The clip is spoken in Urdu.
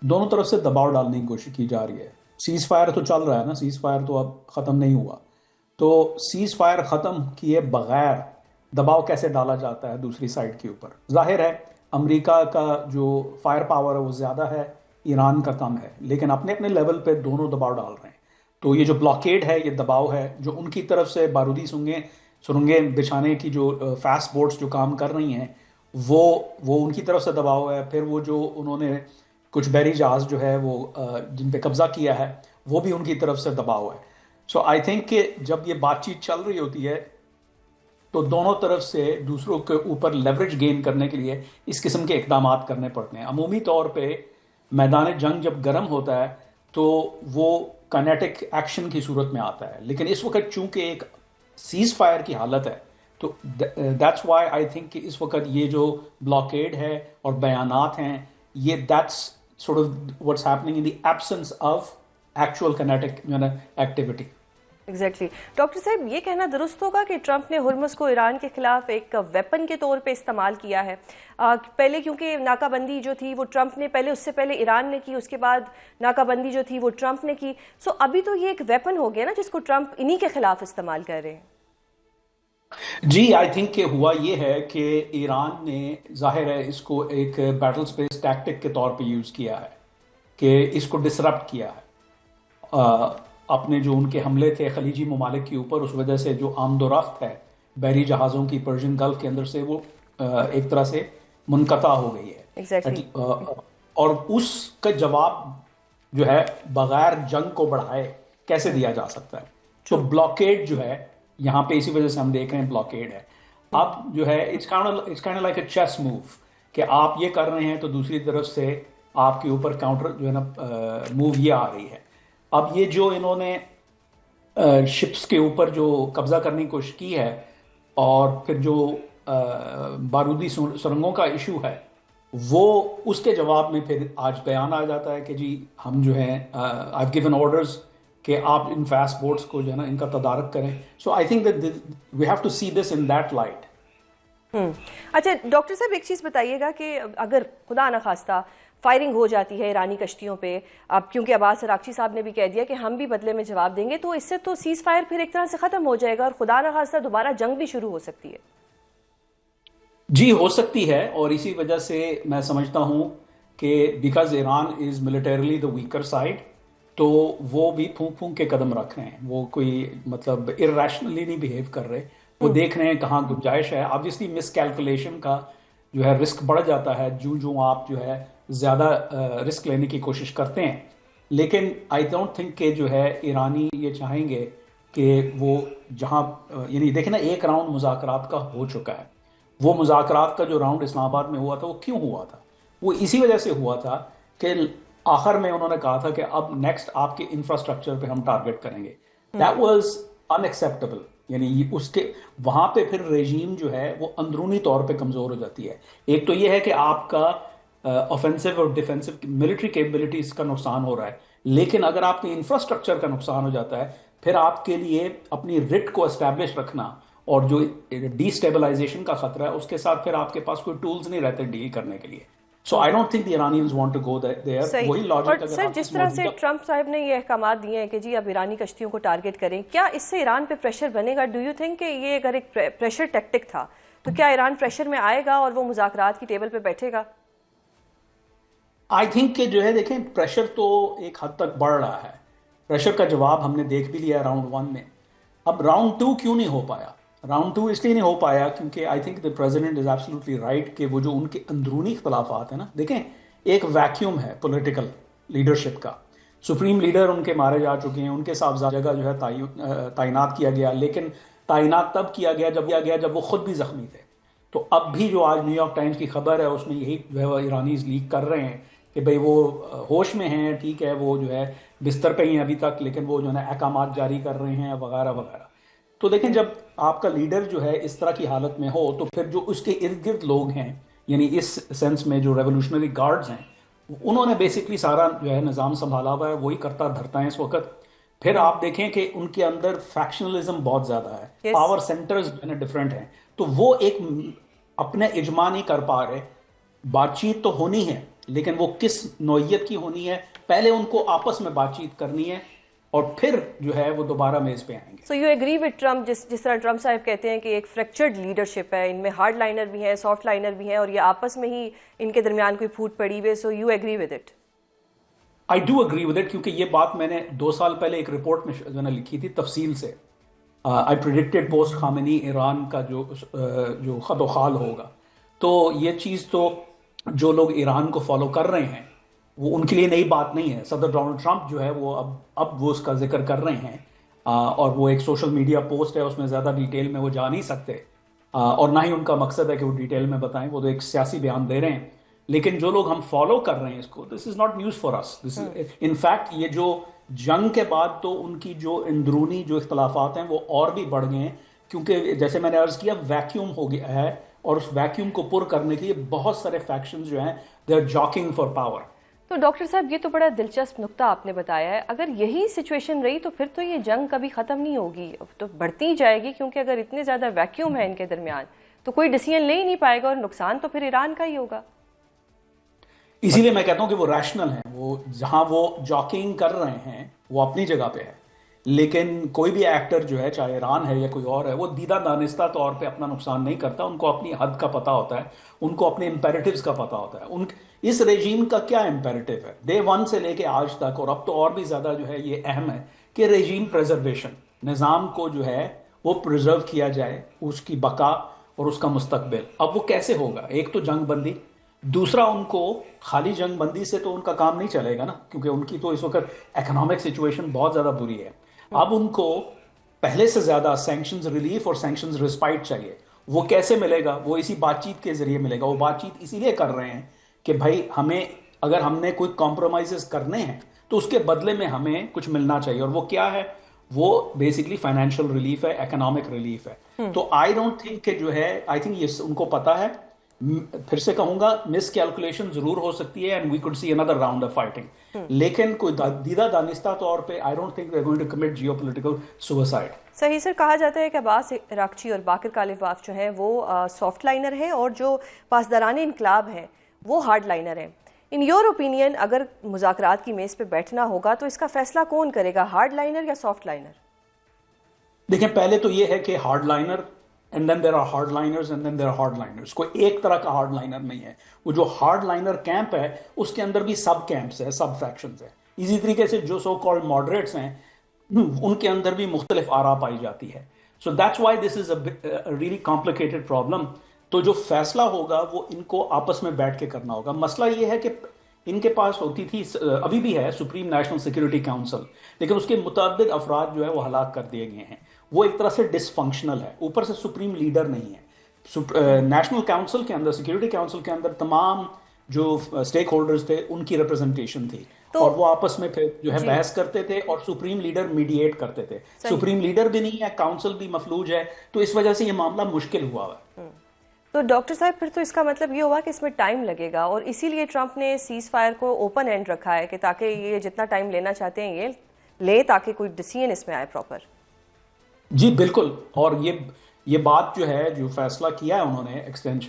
دونوں طرف سے دباؤ ڈالنے کی کوشش کی جا رہی ہے. سیز فائر تو چل رہا ہے نا، سیز فائر تو اب ختم نہیں ہوا. تو سیز فائر ختم کیے بغیر دباؤ کیسے ڈالا جاتا ہے دوسری سائڈ کے اوپر؟ ظاہر ہے امریکہ کا جو فائر پاور ہے وہ زیادہ ہے، ایران کا کم ہے، لیکن اپنے اپنے لیول پہ دونوں دباؤ ڈال رہے ہیں. تو یہ جو بلاکیڈ ہے، یہ دباؤ ہے جو ان کی طرف سے بارودی سرنگیں بچھانے کی جو فاسٹ بوٹس جو کام کر رہی ہیں، وہ ان کی طرف سے دباؤ ہے. پھر وہ جو انہوں نے کچھ بحری جہاز جو ہے وہ جن پہ قبضہ کیا ہے، وہ بھی ان کی طرف سے دباؤ ہے. سو آئی تھنک کہ جب یہ بات چیت چل رہی ہوتی ہے تو دونوں طرف سے دوسروں کے اوپر لیوریج گین کرنے کے لیے اس قسم کے اقدامات کرنے پڑتے ہیں. عمومی طور پہ میدان جنگ جب گرم ہوتا ہے تو وہ کائنیٹک ایکشن کی صورت میں آتا ہے، لیکن اس وقت چونکہ ایک سیز فائر کی حالت ہے تو دیٹس وائی آئی تھنک کہ اس وقت یہ جو بلاکیڈ ہے اور بیانات ہیں، یہ that's sort of what's happening in the absence of actual kinetic activity. Exactly. Doctor صاحب یہ کہنا درست ہوگا کہ ٹرمپ نے ہرمز کو ایران کے خلاف ایک ویپن کے طور پہ استعمال کیا ہے؟ پہلے کیونکہ ناکہ بندی جو تھی وہ ٹرمپ نے اس سے پہلے ایران نے کی، اس کے بعد ناکہ بندی جو تھی وہ ٹرمپ نے کی. سو ابھی تو یہ ایک ویپن ہو گیا نا جس کو ٹرمپ انہی کے خلاف استعمال کر رہے ہیں. جی آئی تھنک کہ ہوا یہ ہے کہ ایران نے ظاہر ہے اس کو ایک بیٹل سپیس ٹیکٹک کے طور پہ یوز کیا ہے کہ اس کو ڈسرپٹ کیا ہے. اپنے جو ان کے حملے تھے خلیجی ممالک کے اوپر، اس وجہ سے جو آمد و رفت ہے بحری جہازوں کی پرشین گلف کے اندر سے وہ ایک طرح سے منقطع ہو گئی ہے. Exactly. اور اس کا جواب جو ہے بغیر جنگ کو بڑھائے کیسے دیا جا سکتا ہے؟ تو بلاکیڈ جو ہے یہاں پہ اسی وجہ سے ہم دیکھ رہے ہیں بلاکیڈ ہے. اب جو ہے it's kind of like a chess move کہ آپ یہ کر رہے ہیں تو دوسری طرف سے آپ کے اوپر کاؤنٹر جو ہے نا موو یہ آ رہی ہے. اب یہ جو انہوں نے شپس کے اوپر جو قبضہ کرنے کی کوشش کی ہے اور پھر جو بارودی سرنگوں کا ایشو ہے، وہ اس کے جواب میں پھر آج بیان آ جاتا ہے کہ جی ہم جو ہیں I've given orders کہ آپ ان فاسٹ بوٹس کو جو ہے نا ان کا تدارک کریں. So I think that we have to see this in that light. اچھا ڈاکٹر صاحب ایک چیز بتائیے گا کہ اگر خدا نخواستہ فائرنگ ہو جاتی ہے ایرانی کشتیوں پہ، اب کیونکہ عباس اراغچی صاحب نے بھی کہہ دیا کہ ہم بھی بدلے میں جواب دیں گے، تو اس سے تو سیز فائر پھر ایک طرح سے ختم ہو جائے گا اور خدا نخواستہ دوبارہ جنگ بھی شروع ہو سکتی ہے. جی ہو سکتی ہے، اور اسی وجہ سے میں سمجھتا ہوں کہ because Iran is militarily the weaker side, تو وہ بھی پھونک پھونک کے قدم رکھ رہے ہیں. وہ کوئی مطلب ارریشنلی نہیں بیہیو کر رہے، وہ دیکھ رہے ہیں کہاں گنجائش ہے. آبویسلی مس کیلکولیشن کا جو ہے رسک بڑھ جاتا ہے جو آپ جو ہے زیادہ رسک لینے کی کوشش کرتے ہیں. لیکن آئی ڈونٹ تھنک کہ جو ہے ایرانی یہ چاہیں گے کہ وہ جہاں یعنی دیکھیں نا ایک راؤنڈ مذاکرات کا ہو چکا ہے. وہ مذاکرات کا جو راؤنڈ اسلام آباد میں ہوا تھا وہ کیوں ہوا تھا؟ وہ اسی وجہ سے ہوا تھا کہ آخر میں انہوں نے کہا تھا کہ اب نیکسٹ آپ کے انفراسٹرکچر پہ ہم ٹارگٹ کریں گے. That was in acceptable. یعنی اس کے وہاں پہ پھر ریجیم جو ہے وہ اندرونی طور پہ کمزور ہو جاتی ہے. ایک تو یہ ہے کہ آپ کا آفینسو اور ڈیفینسو ملٹری کیپبلٹیز کا نقصان ہو رہا ہے، لیکن اگر آپ کے انفراسٹرکچر کا نقصان ہو جاتا ہے پھر آپ کے لیے اپنی رٹ کو اسٹیبلش رکھنا اور جو ڈی اسٹیبلائزیشن کا خطرہ ہے اس کے ساتھ پھر آپ کے پاس کوئی ٹولز نہیں رہتے ڈیل کرنے کے لیے. So I don't think the Iranians want to go there. وہی لاجک. اور سر جس طرح سے ٹرمپ صاحب نے یہ احکامات دیے ہیں کہ جی اب ایرانی کشتیوں کو ٹارگٹ کریں، کیا اس سے ایران پہ پریشر بنے گا؟ ڈو یو تھنک کہ یہ اگر ایک پریشر ٹیکٹک تھا تو کیا ایران پریشر میں آئے گا اور وہ مذاکرات کی ٹیبل پہ بیٹھے گا؟ آئی تھنک کہ جو ہے دیکھیں پریشر تو ایک حد تک بڑھ رہا ہے. پریشر کا جواب ہم نے دیکھ بھی لیا راؤنڈ 1 میں. اب راؤنڈ 2 کیوں نہیں ہو پایا؟ راؤنڈ 2 اس لیے نہیں ہو پایا کیونکہ I think the president is absolutely right کہ وہ جو ان کے اندرونی اختلافات ہیں نا، دیکھیں ایک ویکیوم ہے پولیٹیکل لیڈرشپ کا. سپریم لیڈر ان کے مارے جا چکے ہیں، ان کے صاحبزادہ جگہ جو ہے تعینات کیا گیا، لیکن تعینات تب کیا گیا جب وہ خود بھی زخمی تھے. تو اب بھی جو آج نیو یارک ٹائمز کی خبر ہے اس میں یہی جو ہے وہ ایرانیز لیک کر رہے ہیں کہ بھئی وہ ہوش میں ہیں، ٹھیک ہے، وہ جو ہے بستر پہ ہی ہیں ابھی تک، لیکن وہ جو ہے احکامات جاری کر رہے ہیں وغیرہ وغیرہ. تو دیکھیں جب آپ کا لیڈر جو ہے اس طرح کی حالت میں ہو تو پھر جو اس کے ارد گرد لوگ ہیں، یعنی اس سینس میں جو ریولوشنری گارڈز ہیں، انہوں نے بیسکلی سارا جو ہے نظام سنبھالا ہوا ہے، وہی کرتا دھرتا ہے اس وقت. پھر آپ دیکھیں کہ ان کے اندر فیکشنلزم بہت زیادہ ہے، پاور سینٹرز جو ہے ڈفرینٹ ہیں، تو وہ ایک اپنے اجماع نہیں کر پا رہے. بات چیت تو ہونی ہے لیکن وہ کس نوعیت کی ہونی ہے، پہلے ان کو آپس میں بات چیت کرنی ہے اور پھر جو ہے وہ دوبارہ میز پہ آئیں گے۔ So you agree with Trump, جس طرح ٹرمپ صاحب کہتے ہیں کہ ایک فریکچرڈ لیڈرشپ ہے، ان میں ہارڈ لائنر بھی ہیں، سافٹ لائنر بھی ہیں، اور یہ آپس میں ہی ان کے درمیان کوئی پھوٹ پڑی ہوئی ہے، so you agree with it? I do agree with it, کیونکہ یہ بات میں نے 2 سال پہلے ایک رپورٹ میں جو ہے لکھی تھی تفصیل سے۔ آئی پریڈکٹڈ پوسٹ خامنی ایران کا جو خد و خال ہوگا، تو یہ چیز تو جو لوگ ایران کو فالو کر رہے ہیں وہ ان کے لیے نئی بات نہیں ہے۔ صدر ڈونلڈ ٹرمپ جو ہے وہ اب وہ اس کا ذکر کر رہے ہیں، اور وہ ایک سوشل میڈیا پوسٹ ہے، اس میں زیادہ ڈیٹیل میں وہ جا نہیں سکتے، اور نہ ہی ان کا مقصد ہے کہ وہ ڈیٹیل میں بتائیں، وہ تو ایک سیاسی بیان دے رہے ہیں۔ لیکن جو لوگ ہم فالو کر رہے ہیں اس کو، this is not news for us, this is in fact یہ جو جنگ کے بعد تو ان کی جو اندرونی جو اختلافات ہیں وہ اور بھی بڑھ گئے ہیں، کیونکہ جیسے میں نے عرض کیا ویکیوم ہو گیا ہے، اور اس ویکیوم کو پر کرنے کے لیے بہت سارے فیکشنز جو ہیں they are jockeying for power. تو ڈاکٹر صاحب یہ تو بڑا دلچسپ نقطہ آپ نے بتایا ہے، اگر یہی سچویشن رہی تو پھر تو یہ جنگ کبھی ختم نہیں ہوگی، تو بڑھتی ہی جائے گی، کیونکہ اگر اتنے زیادہ ویکیوم ہے ان کے درمیان تو کوئی ڈیسیژن لے ہی نہیں پائے گا، اور نقصان تو پھر ایران کا ہی ہوگا۔ اسی لیے میں کہتا ہوں کہ وہ ریشنل ہیں، وہ جہاں وہ جاکنگ کر رہے ہیں وہ اپنی جگہ پہ ہے، لیکن کوئی بھی ایکٹر جو ہے، چاہے ایران ہے یا کوئی اور ہے، وہ دیدہ دانستہ طور پہ اپنا نقصان نہیں کرتا، ان کو اپنی حد کا پتہ ہوتا ہے، ان کو اپنے امپیریٹیوز کا پتہ ہوتا ہے، اس رجیم کا کیا امپیریٹیو ہے ڈے 1 سے لے کے آج تک، اور اب تو اور بھی زیادہ جو ہے یہ اہم ہے کہ رجیم پریزرویشن، نظام کو جو ہے وہ پریزرو کیا جائے، اس کی بقا اور اس کا مستقبل۔ اب وہ کیسے ہوگا؟ ایک تو جنگ بندی، دوسرا ان کو خالی جنگ بندی سے تو ان کا کام نہیں چلے گا نا، کیونکہ ان کی تو اس وقت اکنامک سچویشن بہت زیادہ بری ہے۔ اب ان کو پہلے سے زیادہ سینکشنز ریلیف اور سینکشنز رسپائٹ چاہیے۔ وہ کیسے ملے گا؟ وہ اسی بات چیت کے ذریعے ملے گا۔ وہ بات چیت اسی لیے کر رہے ہیں کہ بھائی ہمیں اگر ہم نے کوئی کمپرومائزز کرنے ہیں تو اس کے بدلے میں ہمیں کچھ ملنا چاہیے، اور وہ کیا ہے؟ وہ بیسکلی فائنینشیل ریلیف ہے، اکنامک ریلیف ہے۔ تو آئی ڈونٹ تھنک کہ جو ہے، آئی تھنک یہ ان کو پتا ہے، پھر سے کہوں گا مس کیلکولیشن ضرور ہو سکتی ہے، and we could see another round of fighting، لیکن کوئی دیدہ دانستہ طور پہ I don't think we are going to commit geopolitical suicide. صحیح سر، کہا جاتا ہے کہ عباس عراقچی اور باقر کالباف جو ہیں وہ سافٹ لائنر ہیں، اور جو پاسداران انقلاب ہیں وہ ہارڈ لائنر ہیں۔ ان یور اوپینین اگر مذاکرات کی میز پہ بیٹھنا ہوگا تو اس کا فیصلہ کون کرے گا، ہارڈ لائنر یا سافٹ لائنر؟ دیکھیں پہلے تو یہ ہے کہ hard liner and then there are hard liners and then there are hard liners, کوئی ایک طرح کا ہارڈ لائنر نہیں ہے۔ وہ جو ہارڈ لائنر کیمپ ہے اس کے اندر بھی سب کیمپس ہیں، سب فیکشنز ہیں۔ اسی طریقے سے جو سو کالڈ ماڈریٹس ہیں ان کے اندر بھی مختلف آراء پائی جاتی ہے۔ So that's why this is a really complicated problem. تو جو فیصلہ ہوگا وہ ان کو آپس میں بیٹھ کے کرنا ہوگا۔ مسئلہ یہ ہے کہ ان کے پاس ہوتی تھی، ابھی بھی ہے، سپریم نیشنل سیکورٹی کاؤنسل، لیکن اس کے متعدد افراد جو ہے وہ ہلاک کر دیے گئے ہیں۔ وہ ایک طرح سے ڈس فنکشنل ہے، اوپر سے سپریم لیڈر نہیں ہے۔ نیشنل کاؤنسل کے اندر، سیکورٹی کاؤنسل کے اندر تمام جو اسٹیک ہولڈرز تھے ان کی ریپرزنٹیشن تھی، اور وہ آپس میں پھر جو ہے بحث کرتے تھے، اور سپریم لیڈر میڈییٹ کرتے تھے۔ سپریم لیڈر بھی نہیں ہے، کاؤنسل بھی مفلوج ہے، تو اس وجہ سے یہ معاملہ مشکل ہوا ہے۔ تو ڈاکٹر صاحب پھر تو اس کا مطلب یہ ہوا کہ اس میں ٹائم لگے گا، اور اسی لیے ٹرمپ نے سیز فائر کو اوپن اینڈ رکھا ہے کہ تاکہ یہ جتنا ٹائم لینا چاہتے ہیں یہ لے، تاکہ کوئی ڈیسیژن اس میں آئے پراپر۔ جی بالکل، اور یہ بات جو ہے، جو فیصلہ کیا ہے انہوں نے ایکسٹینشن